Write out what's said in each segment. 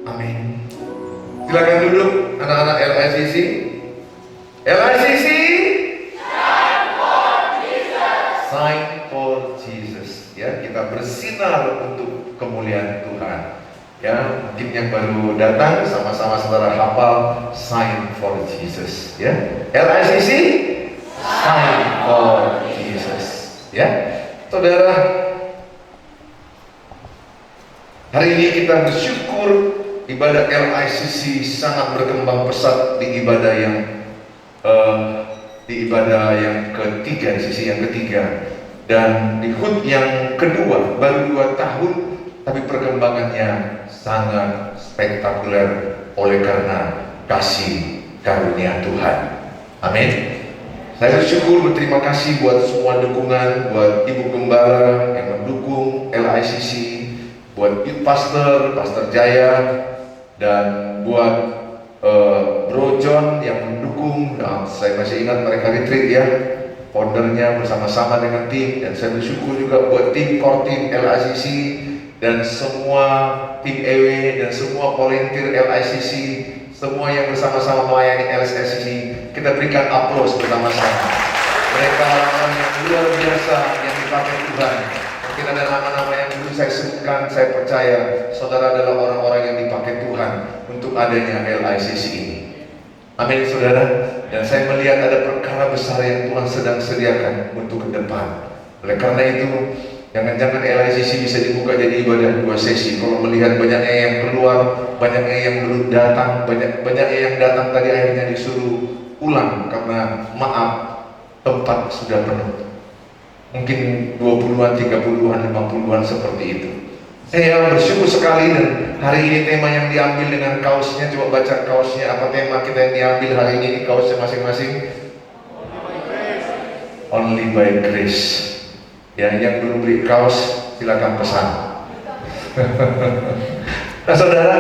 Amin. Silakan duduk anak-anak LICC. LICC, sign for Jesus. Ya, kita bersinar untuk kemuliaan Tuhan. Ya, mungkin yang baru datang sama-sama saudara hafal sign for Jesus. Ya, LICC, sign for Jesus. Ya, saudara, hari ini kita bersyukur ibadah LICC sangat berkembang pesat di ibadah yang ketiga, di sisi yang ketiga, dan di HUT yang kedua baru 2 tahun, tapi perkembangannya sangat spektakuler oleh karena kasih karunia Tuhan. Amin. Saya bersyukur, berterima kasih buat semua dukungan, buat Ibu Gembala yang mendukung LICC, buat Pastor Jaya, dan buat Bro John yang mendukung. Saya masih ingat mereka retreat ya, foundernya bersama-sama dengan tim. Dan saya bersyukur juga buat tim core team LICC dan semua tim EW dan semua volunteer LICC, semua yang bersama-sama melayani LICC. Kita berikan aplaus bersama-sama. Mereka orang-orang yang luar biasa yang dipakai Tuhan. Mungkin ada nama-nama yang dulu saya sebutkan, saya percaya saudara adalah orang-orang yang dipakai Tuhan untuk adanya LICC ini. Amin saudara. Dan saya melihat ada perkara besar yang Tuhan sedang sediakan untuk ke depan. Oleh karena itu, jangan-jangan LICC bisa dibuka jadi ibadah 2 sesi. Kalau melihat banyaknya yang keluar, banyaknya yang belum datang, banyaknya yang datang tadi akhirnya disuruh pulang karena maaf, tempat sudah penuh. Mungkin 20-an, 30-an, 50-an seperti itu. Saya bersyukur sekali, dan hari ini tema yang diambil dengan kaosnya, coba baca kaosnya, apa tema kita yang diambil hari ini, kaosnya masing-masing. Only by grace. Ya, yang belum beli kaos silakan pesan. Nah saudara,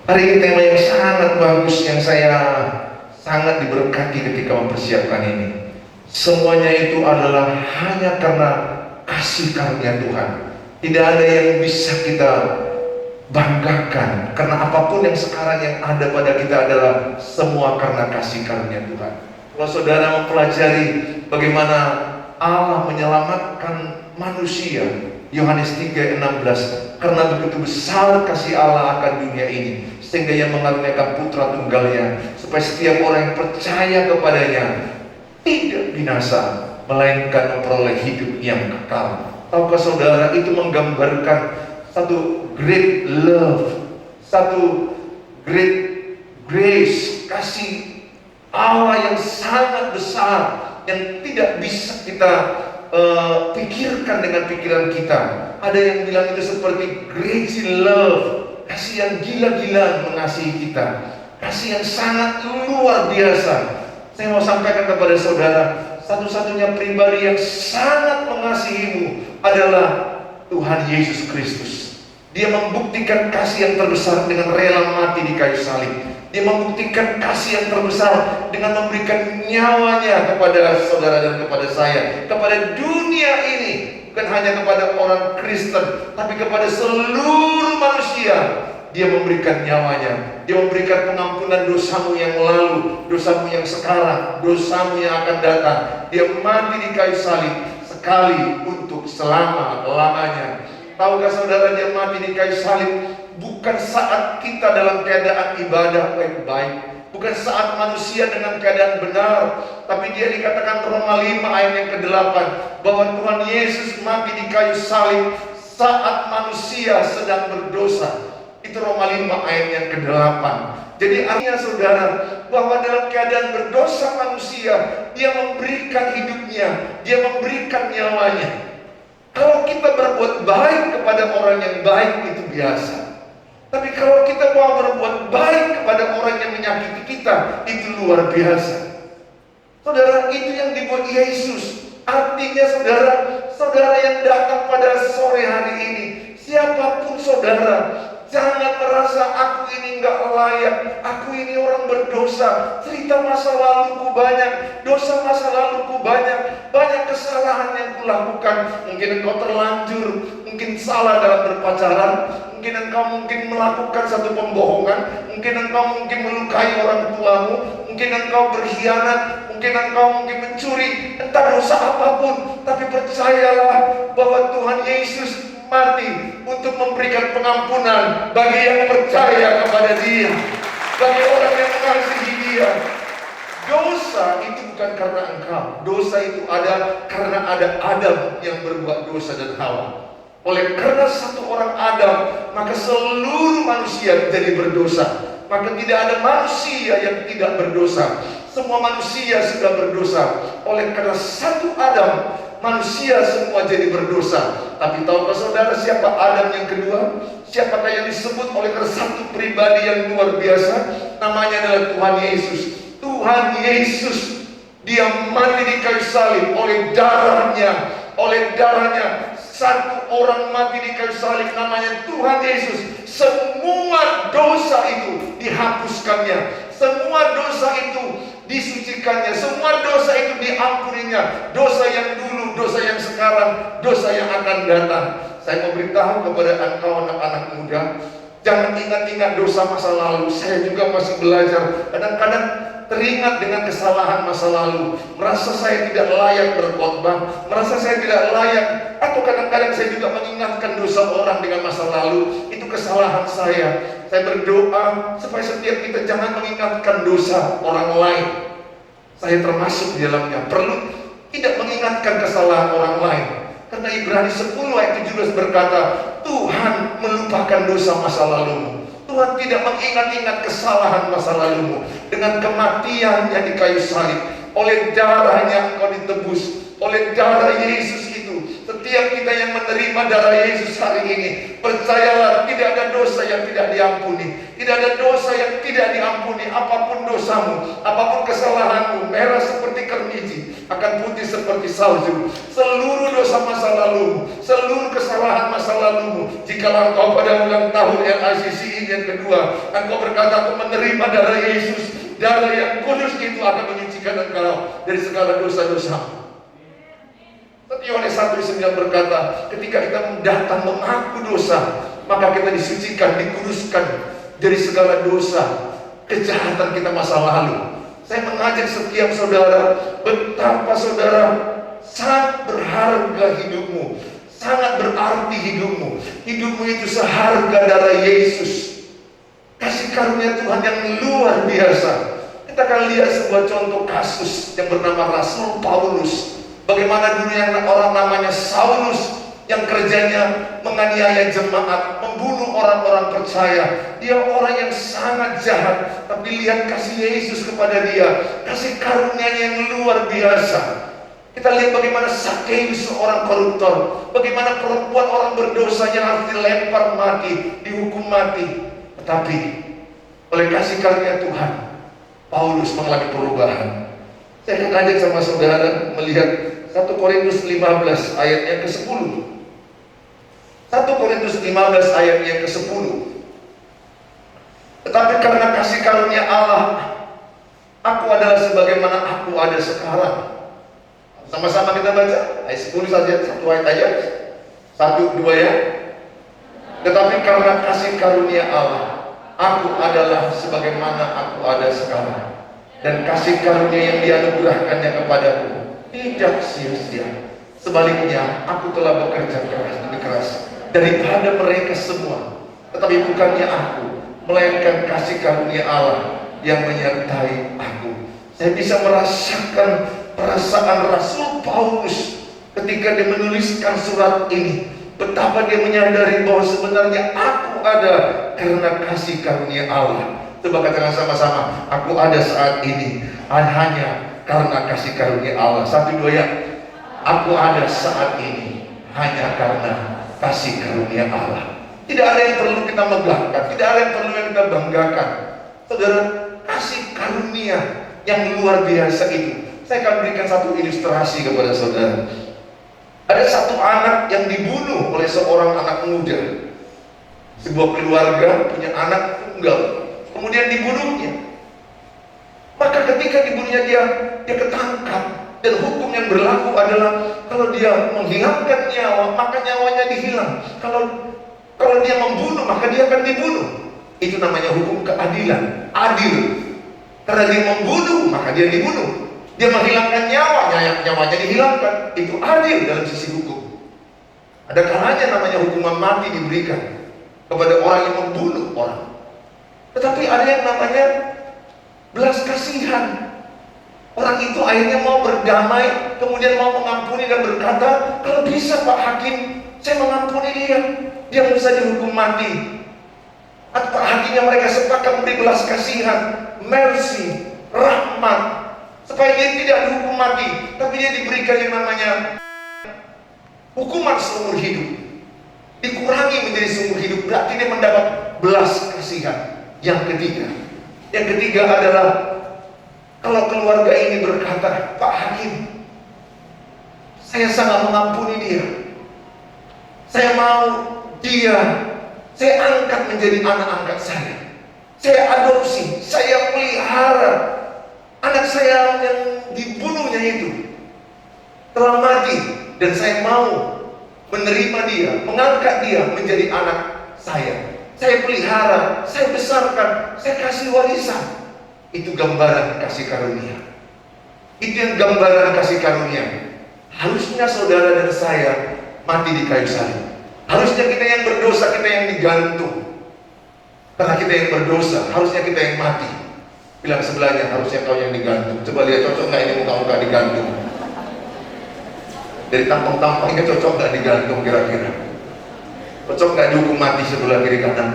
hari ini tema yang sangat bagus, yang saya sangat diberkati ketika mempersiapkan ini. Semuanya itu adalah hanya karena kasih karunia Tuhan. Tidak ada yang bisa kita banggakan, karena apapun yang sekarang yang ada pada kita adalah semua karena kasih karunia Tuhan. Kalau saudara mempelajari bagaimana Allah menyelamatkan manusia, Yohanes 3:16, karena begitu besar kasih Allah akan dunia ini, sehingga Ia mengaruniakan putra tunggalnya, supaya setiap orang yang percaya kepadanya tidak binasa, melainkan memperoleh hidup yang kekal. Tahukah saudara, itu menggambarkan satu great love, satu great grace, kasih Allah yang sangat besar, yang tidak bisa kita pikirkan dengan pikiran kita. Ada yang bilang itu seperti crazy love, kasih yang gila-gilaan mengasihi kita, kasih yang sangat luar biasa. Saya mau sampaikan kepada saudara, satu-satunya pribadi yang sangat mengasihimu adalah Tuhan Yesus Kristus. Dia membuktikan kasih yang terbesar dengan rela mati di kayu salib. Dia membuktikan kasih yang terbesar dengan memberikan nyawanya kepada saudara dan kepada saya, kepada dunia ini. Bukan hanya kepada orang Kristen, tapi kepada seluruh manusia. Dia memberikan nyawanya. Dia memberikan pengampunan dosamu yang lalu, dosamu yang sekarang, dosamu yang akan datang. Dia mati di kayu salib sekali untuk selama-lamanya. Tahukah saudara, dia mati di kayu salib bukan saat kita dalam keadaan ibadah baik-baik, bukan saat manusia dengan keadaan benar, tapi dia dikatakan Roma 5 ayat yang ke-8 bahwa Tuhan Yesus mati di kayu salib saat manusia sedang berdosa. Itu Roma 5 ayat yang ke-8. Jadi artinya saudara, bahwa dalam keadaan berdosa manusia, dia memberikan hidupnya, dia memberikan nyawanya. Kalau kita berbuat baik kepada orang yang baik itu biasa. Tapi kalau kita mau berbuat baik kepada orang yang menyakiti kita, itu luar biasa. Saudara, itu yang dibuat Yesus. Artinya saudara, saudara yang datang pada sore hari ini, siapapun saudara, jangan merasa aku ini nggak layak, aku ini orang berdosa, cerita masa laluku banyak, dosa masa laluku banyak, banyak kesalahan yang kulakukan. Mungkin engkau terlanjur, mungkin salah dalam berpacaran, mungkin melakukan satu pembohongan, mungkin melukai orang tuamu, mungkin engkau berkhianat, mungkin mencuri, entah dosa apapun. Tapi percayalah bahwa Tuhan Yesus mati untuk memberikan pengampunan bagi yang percaya kepada Dia, bagi orang yang mengasihi Dia. Dosa itu bukan karena engkau. Dosa itu ada karena ada Adam yang berbuat dosa dan Hawa. Oleh karena satu orang Adam, maka seluruh manusia menjadi berdosa. Maka tidak ada manusia yang tidak berdosa. Semua manusia sudah berdosa. Oleh karena satu Adam, manusia semua jadi berdosa. Tapi tahukah saudara siapa Adam yang kedua? Siapakah yang disebut oleh karena satu pribadi yang luar biasa? Namanya adalah Tuhan Yesus. Tuhan Yesus, Dia mati di kayu salib. Oleh darahnya satu orang mati di kayu salib, namanya Tuhan Yesus. Semua dosa itu dihapuskannya, semua dosa itu disucikannya, semua dosa itu diampuninya. Dosa yang dulu, dosa yang sekarang, dosa yang akan datang. Saya mau beritahu kepada engkau anak-anak muda, jangan ingat-ingat dosa masa lalu. Saya juga masih belajar. Kadang-kadang teringat dengan kesalahan masa lalu, merasa saya tidak layak berkhotbah, merasa saya tidak layak, atau kadang-kadang saya juga mengingatkan dosa orang dengan masa lalu. Itu kesalahan saya. Saya berdoa supaya setiap kita jangan mengingatkan dosa orang lain. Saya termasuk di dalamnya. Perlu tidak mengingatkan kesalahan orang lain. Karena Ibrani 10 ayat 17 berkata, Tuhan melupakan dosa masa lalumu. Tuhan tidak mengingat-ingat kesalahan masa lalumu. Dengan kematiannya di kayu salib, oleh darahnya engkau ditebus. Oleh darah Yesus itu, setiap kita yang menerima darah Yesus hari ini, percayalah tidak ada dosa yang tidak diampuni. Tidak ada dosa yang tidak diampuni. Apapun dosamu, apapun kesalahanmu, merah seperti kermiji, akan putih seperti salju. Seluruh dosa masa lalumu, seluruh kesalahan masa lalumu, jikalau engkau pada ulang tahun LICC yang kedua, engkau berkata, aku menerima darah Yesus, darah yang kudus itu akan menyucikan engkau dari segala dosa-dosa. Tapi Yohanes 1:9 berkata, ketika kita datang mengaku dosa, maka kita disucikan, dikuduskan dari segala dosa, kejahatan kita masa lalu. Saya mengajak setiap saudara, betapa saudara sangat berharga hidupmu, sangat berarti hidupmu. Hidupmu itu seharga darah Yesus. Kasih karunia Tuhan yang luar biasa. Kita akan lihat sebuah contoh kasus yang bernama Rasul Paulus. Bagaimana dulu yang orang namanya Saulus, yang kerjanya menganiaya jemaat, membunuh orang-orang percaya. Dia orang yang sangat jahat, tapi lihat kasih Yesus kepada dia, kasih karunia yang luar biasa. Kita lihat bagaimana Sakeus, seorang koruptor, bagaimana perempuan orang berdosa yang harus dilempar mati, dihukum mati. Tetapi oleh kasih karunia Tuhan, Paulus mengalami perubahan. Saya akan ajak sama saudara melihat 1 Korintus 15 ayat yang ke-10. 1 Korintus 15 ayat yang ke-10. Tetapi karena kasih karunia Allah, aku adalah sebagaimana aku ada sekarang. Sama-sama kita baca ayat 10 saja, satu ayat aja. 1, 2 ya. Tetapi karena kasih karunia Allah, aku adalah sebagaimana aku ada sekarang. Dan kasih karunia yang dianugerahkannya kepadaku tidak sia-sia. Sebaliknya, aku telah bekerja keras, lebih keras daripada mereka semua. Tetapi bukannya aku, melainkan kasih karunia Allah yang menyertai aku. Saya bisa merasakan perasaan Rasul Paulus ketika dia menuliskan surat ini. Betapa dia menyadari bahwa sebenarnya aku ada karena kasih karunia Allah. Coba katakan sama-sama, aku ada saat ini hanya karena kasih karunia Allah. 1, 2 ya. Aku ada saat ini hanya karena kasih karunia Allah. Tidak ada yang perlu kita megahkan, tidak ada yang perlu kita banggakan. Saudara, kasih karunia yang luar biasa itu. Saya akan berikan satu ilustrasi kepada saudara. Ada satu anak yang dibunuh oleh seorang anak muda. Sebuah keluarga punya anak tunggal, kemudian dibunuhnya. Maka ketika dibunuhnya dia ketangkap, dan hukum yang berlaku adalah kalau dia menghilangkan nyawa, maka nyawanya dihilang. Kalau Kalau dia membunuh, maka dia akan dibunuh. Itu namanya hukum keadilan, adil. Karena dia membunuh, maka dia dibunuh. Dia menghilangkan nyawanya dihilangkan. Itu adil dalam sisi hukum. Ada kalanya namanya hukuman mati diberikan kepada orang yang membunuh orang. Tetapi ada yang namanya belas kasihan. Orang itu akhirnya mau berdamai, kemudian mau mengampuni dan berkata, kalau bisa Pak Hakim, saya mengampuni dia. Dia bisa dihukum mati. Atau Pak Hakimnya mereka sepakat memberi belas kasihan, mercy, rahmat, supaya dia tidak dihukum mati, tapi dia diberikan yang namanya hukuman seumur hidup. Dikurangi menjadi seumur hidup, berarti dia mendapat belas kasihan. Yang ketiga adalah kalau keluarga ini berkata, Pak Hakim, saya sangat mengampuni dia. Saya mau dia, saya angkat menjadi anak angkat saya. Saya adopsi, saya pelihara. Anak saya yang dibunuhnya itu telah mati, dan saya mau menerima dia, mengangkat dia menjadi anak saya. Saya pelihara, saya besarkan, saya kasih warisan. Itu gambaran kasih karunia. Itu yang gambaran kasih karunia. Harusnya saudara dan saya mati di kayu salib. Harusnya kita yang berdosa, kita yang digantung. Karena kita yang berdosa, harusnya kita yang mati. Bilang sebelahnya, harusnya kau yang digantung. Coba lihat, cocok nggak ini muka-muka digantung? Dari tampang-tampangnya cocok nggak digantung kira-kira? Cocok nggak dihukum mati sebelah kiri kanan?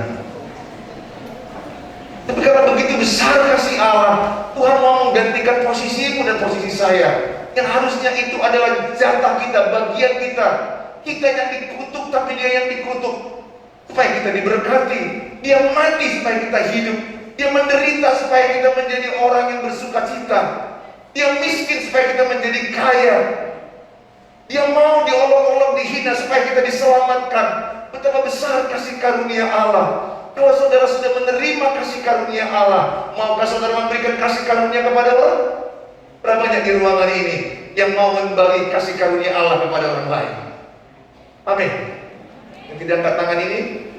Tapi karena begitu besar kasih Allah, Tuhan mau menggantikan posisimu dan posisi saya. Yang harusnya itu adalah jatah kita, bagian kita. Kita yang dikutuk, tapi dia yang dikutuk. Supaya kita diberkati. Dia mati supaya kita hidup. Dia menderita supaya kita menjadi orang yang bersuka cita. Dia miskin supaya kita menjadi kaya. Dia mau diolok-olok, dihina supaya kita diselamatkan. Betapa besar kasih karunia Allah. Kalau saudara sudah menerima kasih karunia Allah, maukah saudara memberikan kasih karunia kepada orang? Berapa banyak di ruangan ini yang mau membagi kasih karunia Allah kepada orang lain? Amin. Yang tidak angkat tangan ini?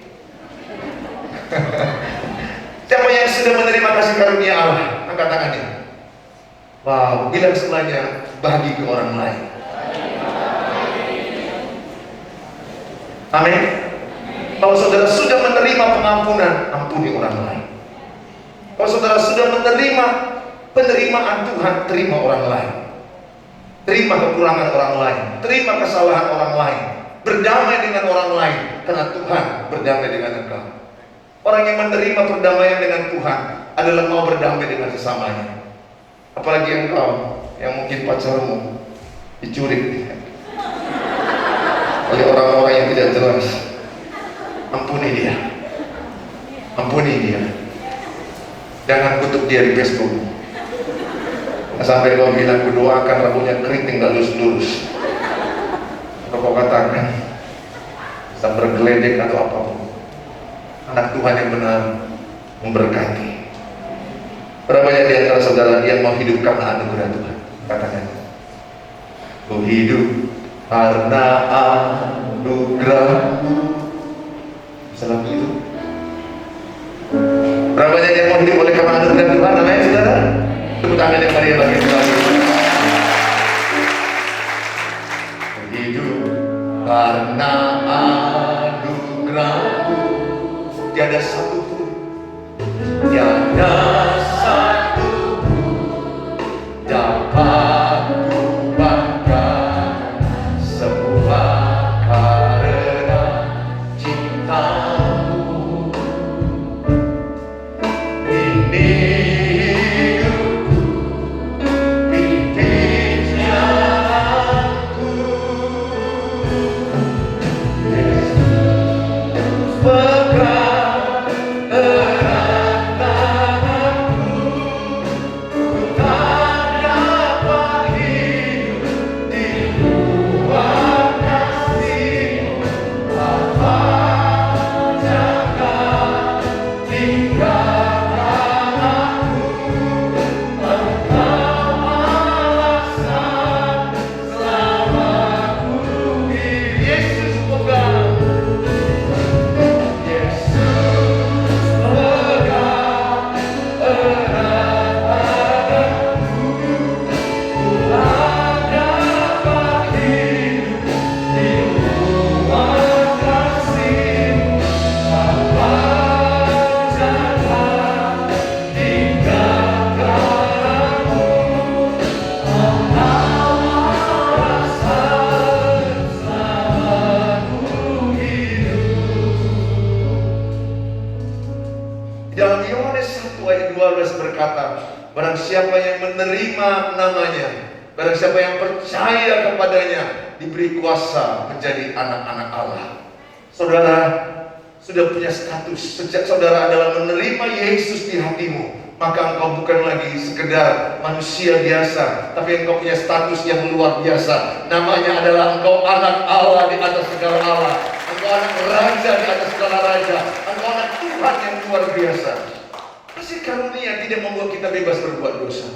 Siapa yang sudah menerima kasih karunia Allah? Angkat tangannya. Wow, bilang sebelahnya, bagi ke orang lain. Amin. Kalau saudara sudah menerima pengampunan, ampuni orang lain. Kalau saudara sudah menerima penerimaan Tuhan, terima orang lain. Terima kekurangan orang lain, terima kesalahan orang lain, berdamai dengan orang lain, karena Tuhan berdamai dengan engkau. Orang yang menerima perdamaian dengan Tuhan adalah mau berdamai dengan sesamanya. Apalagi engkau yang mungkin pacarmu diculik oleh orang-orang yang tidak jelas. Ampuni dia. Ampuni dia. Jangan kutuk dia di Facebook. Sampai kau bilang, kudoakan rambutnya keriting gak lurus-lurus. Atau kau katakan sampai bergeledek atau apapun. Anak Tuhan yang benar memberkati. Berapa banyak di antara saudara yang mau hidup karena anugerah Tuhan? Katakan, ku hidup karena anugerah-Mu. Salam itu. Berapa banyak yang mau hidup oleh karena anugerah Tuhan? Namanya saudara? Tepuk tangan yang meriah bagi Tuhan. Hidup karena anugerah-Mu. Tiada satu pun, tiada satu pun dapat ku banggakan, semua karena cinta-Mu. Ini hidupku, pimpin jalanku. Dalam Yohanes 1 ayat 12 berkata, barang siapa yang menerima namanya, barang siapa yang percaya kepadanya, diberi kuasa menjadi anak-anak Allah. Saudara sudah punya status. Sejak saudara adalah menerima Yesus di hatimu, maka engkau bukan lagi sekedar manusia biasa, tapi engkau punya status yang luar biasa. Namanya adalah engkau anak Allah di atas segala Allah. Engkau anak raja di atas segala raja. Engkau anak Tuhan yang luar biasa. Kasih karunia tidak membuat kita bebas berbuat dosa.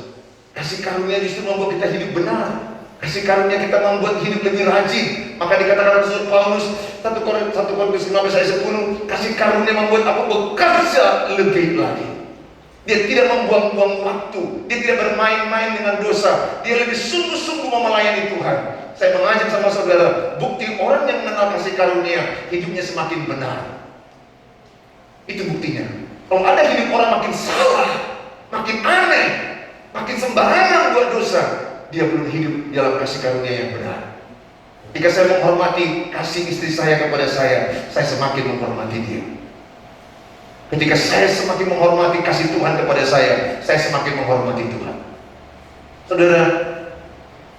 Kasih karunia justru membuat kita hidup benar. Kasih karunia kita membuat hidup lebih rajin. Maka dikatakan Rasul Paulus 1 Korintus 15 ayat 10, kasih karunia membuat aku bekerja lebih lagi. Dia tidak membuang-buang waktu. Dia tidak bermain-main dengan dosa. Dia lebih sungguh-sungguh melayani Tuhan. Saya mengajak sama saudara, bukti orang yang mengenal kasih karunia, hidupnya semakin benar. Itu buktinya. Kalau ada hidup orang makin salah, makin aneh, makin sembarangan buat dosa, dia belum hidup dalam kasih karunia yang benar. Jika saya menghormati kasih istri saya kepada saya semakin menghormati dia. Ketika saya semakin menghormati kasih Tuhan kepada saya semakin menghormati Tuhan. Saudara,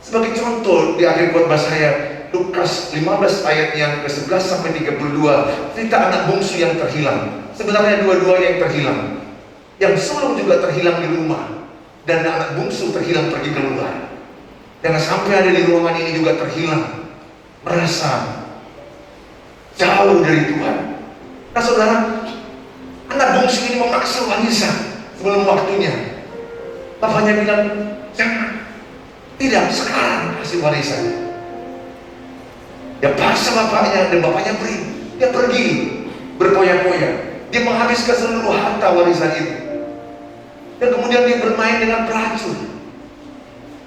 sebagai contoh di akhir khotbah saya, Lukas 15 ayat yang ke-11 sampai 32, cerita anak bungsu yang terhilang. Sebenarnya dua-duanya yang terhilang. Yang sulung juga terhilang di rumah, dan anak bungsu terhilang pergi keluar. Karena sampai ada di ruangan ini juga terhilang, merasa jauh dari Tuhan. Nah saudara, anak bungsu ini memaksa warisan sebelum waktunya. Bapaknya bilang, jangan, tidak, sekarang kasih warisan. Dia paksa bapaknya, dan bapaknya beri. Dia pergi berpoya-poya. Dia menghabiskan seluruh harta warisan itu. Dan kemudian dia bermain dengan pelacur.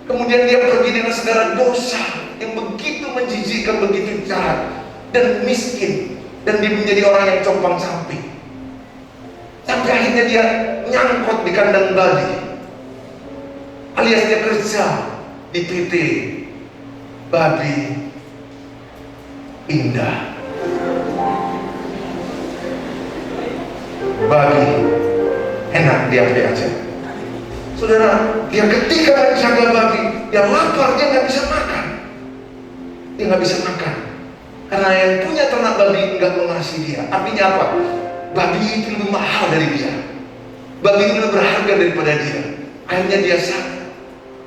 Kemudian dia pergi dengan segala dosa yang begitu menjijikkan, begitu jahat dan miskin. Dan dia menjadi orang yang compang-camping. Sampai akhirnya dia nyangkut di kandang babi, alias dia kerja di PT Babi Indah. Babi enak diambil aja. Saudara, dia ketika menjaga babi, dia lapar, dia nggak bisa makan. Dia nggak bisa makan karena yang punya ternak babi nggak mengasihi dia. Artinya apa? Babi itu lebih mahal dari dia. Babi itu lebih berharga daripada dia. Akhirnya dia sakit,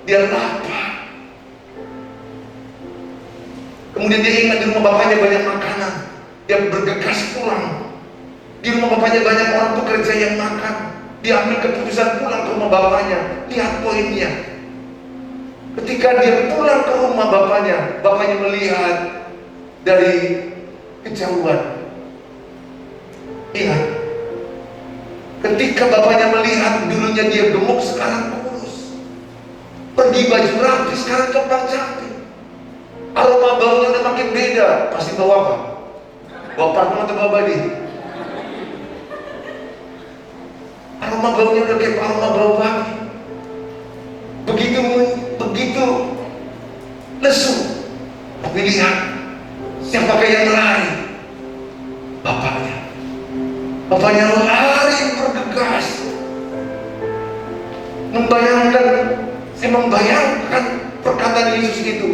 dia lapar. Kemudian dia ingat di rumah bapaknya banyak makanan. Dia bergegas pulang. Di rumah bapaknya banyak orang pekerja yang makan. Dia ambil keputusan pulang ke rumah bapaknya. Lihat poinnya. Ketika dia pulang ke rumah bapaknya melihat dari kejauhan. Ingat, ketika bapaknya melihat dulunya dia gemuk, sekarang kurus. Pergi baju rapi, sekarang compang-camping. Aroma baunya udah makin beda. Pasti bau apa? Bau parfum atau bau body? Aroma baunya udah kayak aroma bau babi. Begitu lesu. Tapi lihat, siapakah yang lari? Bapaknya. Bapaknya lari bergegas. Saya membayangkan perkataan Yesus itu.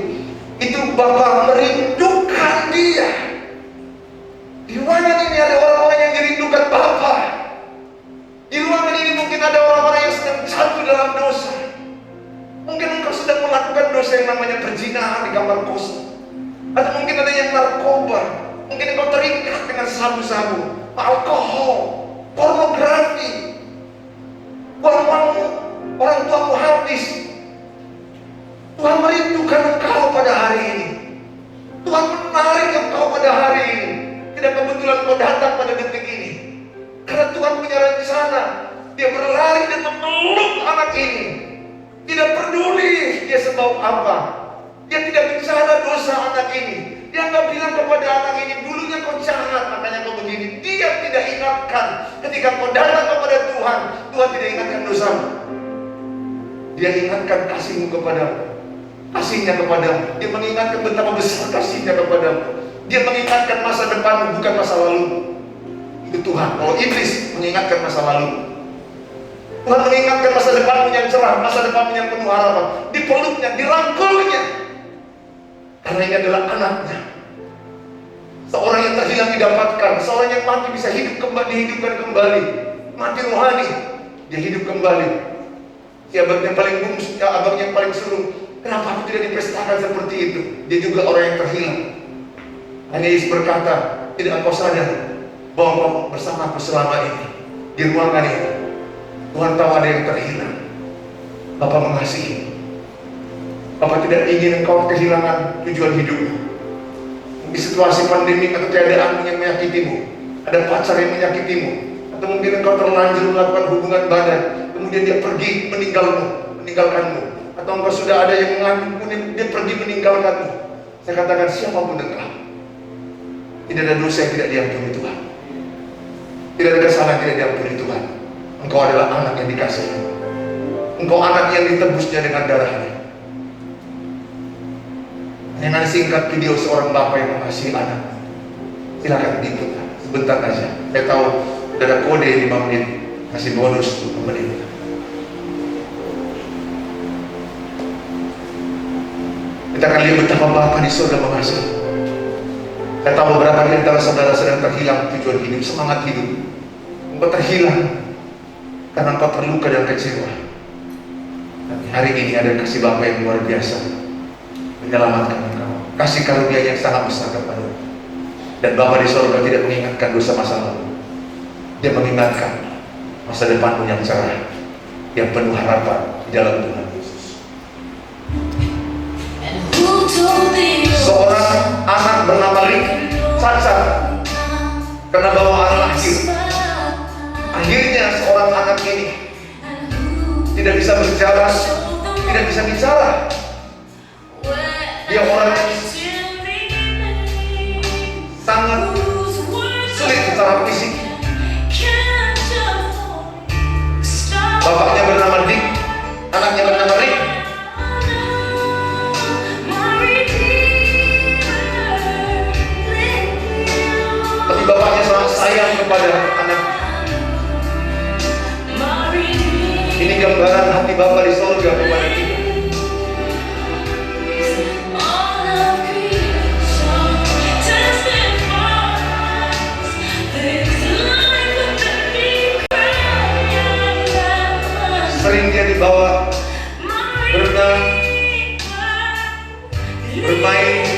Itu Bapak merindukan dia. Di ruangan ini ada orang-orang yang dirindukan Bapak. Di ruangan ini mungkin ada orang-orang yang sedang jatuh dalam dosa. Mungkin engkau sedang melakukan dosa yang namanya perzinahan di kamar kos. Atau mungkin ada yang narkoba. Mungkin engkau terikat dengan sabu-sabu, alkohol, pornografi. Uang-uangmu, orang tuamu habis. Tuhan merindukan engkau pada hari ini. Tuhan menarik engkau pada hari ini. Tidak kebetulan kau datang pada detik ini. Karena Tuhan punya rencana. Dia berlari dan memeluk anak ini. Tidak peduli dia sebab apa. Dia tidak bicara dosa anak ini. Dia nggak bilang kepada anak ini, dulunya kau jahat, makanya kau begini. Dia tidak ingatkan. Ketika kau datang kepada Tuhan, Tuhan tidak ingatkan dosamu. Dia ingatkan kasihmu kepadamu. Kasihnya kepadamu. Dia mengingatkan betapa besar kasihnya kepadamu. Dia mengingatkan masa depanmu, bukan masa lalu. Itu Tuhan. Kalau iblis mengingatkan masa lalu, Tuhan mengingatkan masa depanmu yang cerah, masa depanmu yang penuh harapan. Dipeluknya, dirangkulnya. Karena ini adalah anaknya. Seorang yang terhilang didapatkan, seorang yang mati bisa hidup kembali, dihidupkan kembali. Mati rohani, dia hidup kembali. Si abang yang paling bungsu, abang yang paling sulung, kenapa aku tidak dipestakan seperti itu? Dia juga orang yang terhilang. Hanya Yesus berkata, tidak engkau sadar bahwa engkau bersama aku selama ini di ruangan ini. Tuhan tahu ada yang terhilang. Bapak mengasihi. Bapak tidak ingin engkau kehilangan tujuan hidupmu. Di situasi pandemi atau keadaan yang menyakitimu, ada pacar yang menyakitimu, atau mungkin engkau terlanjur melakukan hubungan badan, kemudian dia pergi meninggalkanmu, atau engkau sudah ada yang mengandung, kemudian dia pergi meninggalkanmu. Saya katakan, siapapun engkau, tidak ada dosa yang tidak diampuni Tuhan, tidak ada kesalahan yang tidak diampuni Tuhan. Engkau adalah anak yang dikasihi, engkau anak yang ditebusnya dengan darahnya. Dengan singkat video seorang bapak yang mengasihi anak, silakan diputar sebentar aja. Saya tahu sudah ada kode 5 menit, kasih bonus 10 menit. Kita akan lihat betapa Bapa di surga mengasihi. Saya tahu beberapa di antara saudara sedang terhilang tujuan hidup, semangat hidup. Engkau terhilang karena engkau terluka dan kecewa. Dan hari ini ada kasih Bapa yang luar biasa menyelamatkan engkau, kasih karunia yang sangat besar kepadamu. Dan Bapa di surga tidak mengingatkan dosa masa lalu, Dia mengingatkan masa depanmu yang cerah, yang penuh harapan di dalam Tuhan Yesus. Seorang anak bernama Rick cacat karena bawaan lahir. Akhirnya seorang anak ini tidak bisa berjalan, tidak bisa bicara. Dia orang sangat sulit secara fisik. Bapaknya bernama Dick, anaknya bernama Rick. Tapi bapaknya sangat sayang kepada anak. Ini gambaran hati Bapa di surga kepada kita. Sering dia dibawa berenang, bermain.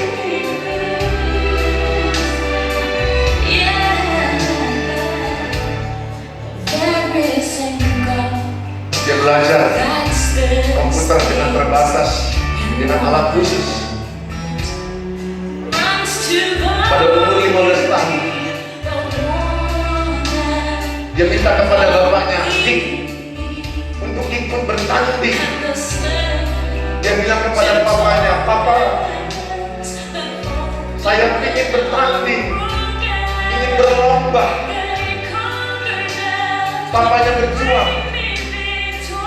Dia belajar komputer dengan terbatas, dengan alat khusus. Pada umur 15 tahun, dia minta kepada bapaknya, Dick, untuk ikut bertanding. Dia bilang kepada papanya, Papa, saya ingin bertanding, ingin berlomba. Papanya berjuang.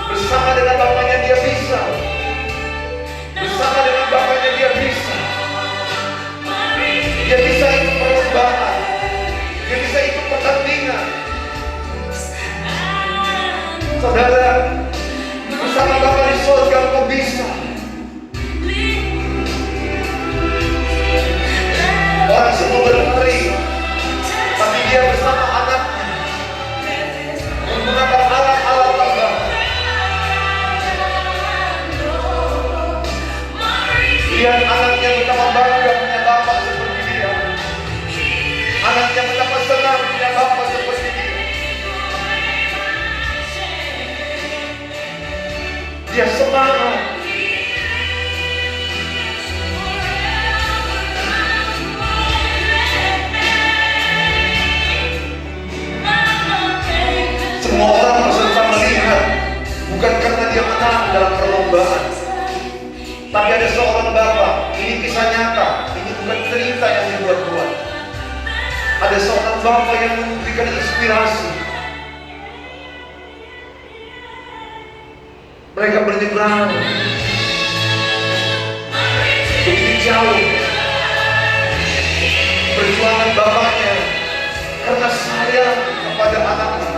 Bersama dengan bapaknya dia bisa. Bersama dengan bapaknya dia bisa. Dia bisa ikut perlombaan. Dia bisa ikut pertandingan. Saudara, bersama Bapa di surga kau bisa. Orang semua berlari, tapi dia bersama anaknya menggunakan alat-alat tambang. Lihat anaknya betapa bangga punya bapak seperti dia. Anaknya betapa senang punya bapak seperti dia. Dia semangat. Semua orang peserta melihat, bukan karena dia menang dalam perlombaan, tapi ada seorang bapak. Ini kisah nyata, ini bukan cerita yang dibuat-buat. Ada seorang bapak yang memberikan inspirasi. Mereka bernyebrang begitu jauh, perjuangan bapaknya karena sayang kepada anaknya.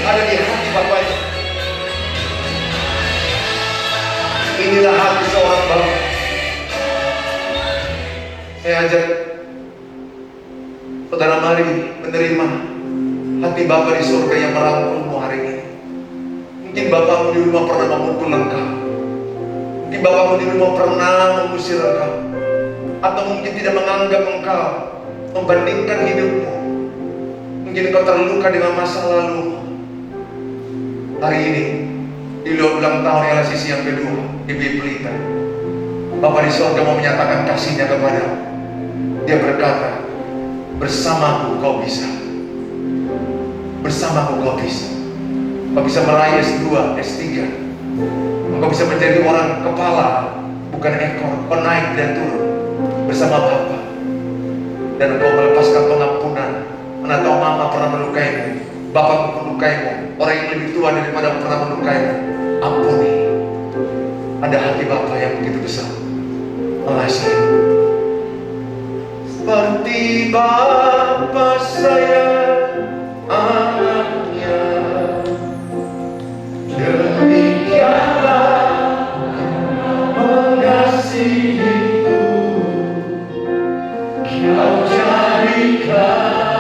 ada di hati Bapaknya. Inilah hati seorang Bapa. Saya ajak saudara mari menerima hati Bapa di surga yang merangkulmu hari ini. Mungkin Bapakmu di rumah pernah memukul engkau. Mungkin Bapakmu di rumah pernah mengusir engkau. Atau mungkin tidak menganggap engkau, membandingkan hidupmu. Mungkin engkau terluka dengan masa lalu. Hari ini, di ulang tahun LCC yang kedua di Pelita, Bapa di surga mau menyatakan kasihnya kepadamu. Dia berkata, bersamaku kau bisa. Bersamaku kau bisa. Kau bisa meraih S2, S3. Kau bisa menjadi orang kepala, bukan ekor. Kau naik dan turun bersama Bapa. Dan kau melepaskan pengampunan. Mana tahu mama pernah melukaimu, Bapa melukaimu, orang yang lebih tua daripada pernah melukaimu. Ampuni. Ada hati Bapa yang begitu besar, mengasihi. Seperti Bapa sayang anaknya, demikianlah mengasihiku. Kau jadikan